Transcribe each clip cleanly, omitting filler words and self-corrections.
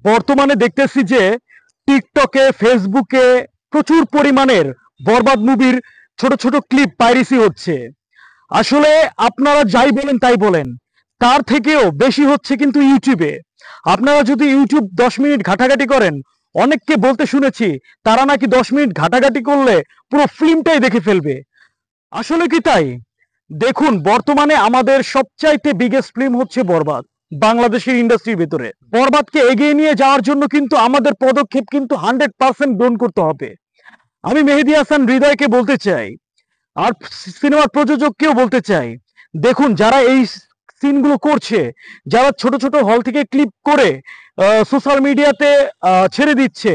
বর্তমানে দেখতেছি যে টিকটকে ফেসবুকে প্রচুর পরিমাণের বরবাদ মুভির ছোট ছোট ক্লিপ পাইরেসি হচ্ছে। আসলে আপনারা যাই বলেন তাই বলেন, তার থেকেও বেশি হচ্ছে কিন্তু ইউটিউবে। আপনারা যদি ইউটিউব 10 মিনিট ঘাটাঘাটি করেন, অনেককে বলতে শুনেছি তারা নাকি 10 মিনিট ঘাটাঘাটি করলে পুরো ফিল্মটাই দেখে ফেলবে। আসলে কি তাই? দেখুন, বর্তমানে আমাদের সবচাইতে বিগেস্ট ফিল্ম হচ্ছে বরবাদ। বাংলাদেশের ইন্ডাস্ট্রির ভেতরে বরবাদকে এগিয়ে নিয়ে যাওয়ার জন্য কিন্তু আমাদের পদক্ষেপ কিন্তু 100% গ্রহণ করতে হবে। আমি মেহেদী হাসান হৃদয়কে বলতে চাই, আর সিনেমার প্রযোজককেও বলতে চাই, দেখুন যারা এই সিনগুলো করছে, যারা ছোট ছোট হল থেকে ক্লিপ করে সোশ্যাল মিডিয়াতে ছেড়ে দিচ্ছে,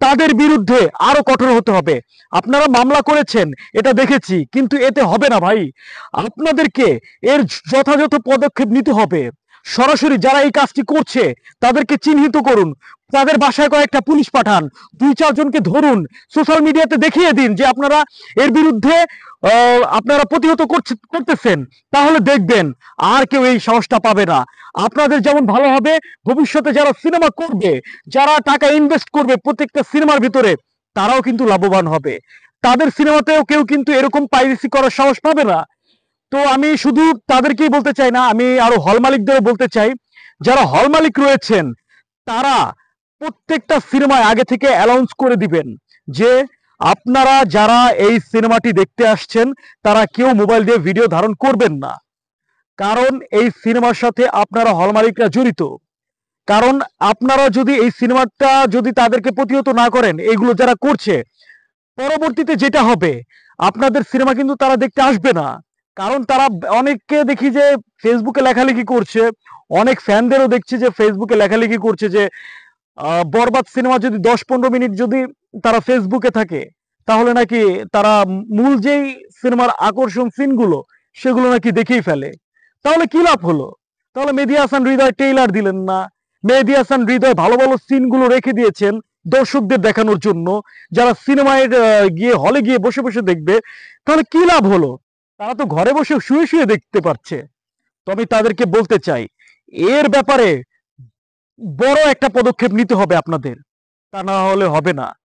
তাদের বিরুদ্ধে আরো কঠোর হতে হবে। আপনারা মামলা করেছেন, এটা দেখেছি, কিন্তু এতে হবে না ভাই। আপনাদেরকে এর যথাযথ পদক্ষেপ নিতে হবে। সরাসরি যারা এই কাজটি করছে তাদেরকে চিহ্নিত করুন, তাদের বাসায় কয়েকটা পুলিশ পাঠান, 2-4 জনকে ধরুন, সোশ্যাল মিডিয়াতে দেখিয়ে দিন যে আপনারা এর বিরুদ্ধে আপনারা প্রতিহত করতেছেন। তাহলে দেখবেন আর কেউ এই সাহসটা পাবে না। আপনাদের যেমন ভালো হবে, ভবিষ্যতে যারা সিনেমা করবে, যারা টাকা ইনভেস্ট করবে প্রত্যেকটা সিনেমার ভিতরে, তারাও কিন্তু লাভবান হবে। তাদের সিনেমাতেও কেউ কিন্তু এরকম পাইরেসি করার সাহস পাবে না। তো আমি শুধু তাদেরকেই বলতে চাই না, আমি আরো হল মালিকদেরও বলতে চাই, যারা হল মালিক রয়েছেন তারা প্রত্যেকটা সিনেমায় আগে থেকে অ্যানাউন্স করে দিবেন যে আপনারা যারা এই সিনেমাটি দেখতে আসছেন তারা কেউ মোবাইল দিয়ে ভিডিও ধারণ করবেন না। কারণ এই সিনেমার সাথে আপনারা হল মালিকরা জড়িত। কারণ আপনারা যদি এই সিনেমাটা যদি তাদেরকে প্রতিহত না করেন, এগুলো যারা করছে, পরবর্তীতে যেটা হবে, আপনাদের সিনেমা কিন্তু তারা দেখতে আসবে না। কারণ তারা, অনেককে দেখি যে ফেসবুকে লেখালেখি করছে, অনেক ফ্যানদেরও দেখছি যে ফেসবুকে লেখালেখি করছে যে বরবাদ সিনেমা যদি 10-15 মিনিট যদি তারা ফেসবুকে থাকে, তাহলে নাকি তারা মূল যেই সিনেমার আকর্ষণ সিনগুলো সেগুলো নাকি দেখেই ফেলে। তাহলে কি লাভ হলো? তাহলে মেহেদী হাসান হৃদয় টেইলার দিলেন না। মেহেদী হাসান হৃদয় ভালো ভালো সিনগুলো রেখে দিয়েছেন দর্শকদের দেখানোর জন্য, যারা সিনেমায় গিয়ে হলে গিয়ে বসে বসে দেখবে। তাহলে কি লাভ হলো? তারা তো ঘরে বসে শুয়ে শুয়ে দেখতে পাচ্ছে। তো আমি তাদেরকে বলতে চাই, এর ব্যাপারে বড় একটা পদক্ষেপ নিতে হবে আপনাদের, তা না হলে হবে না।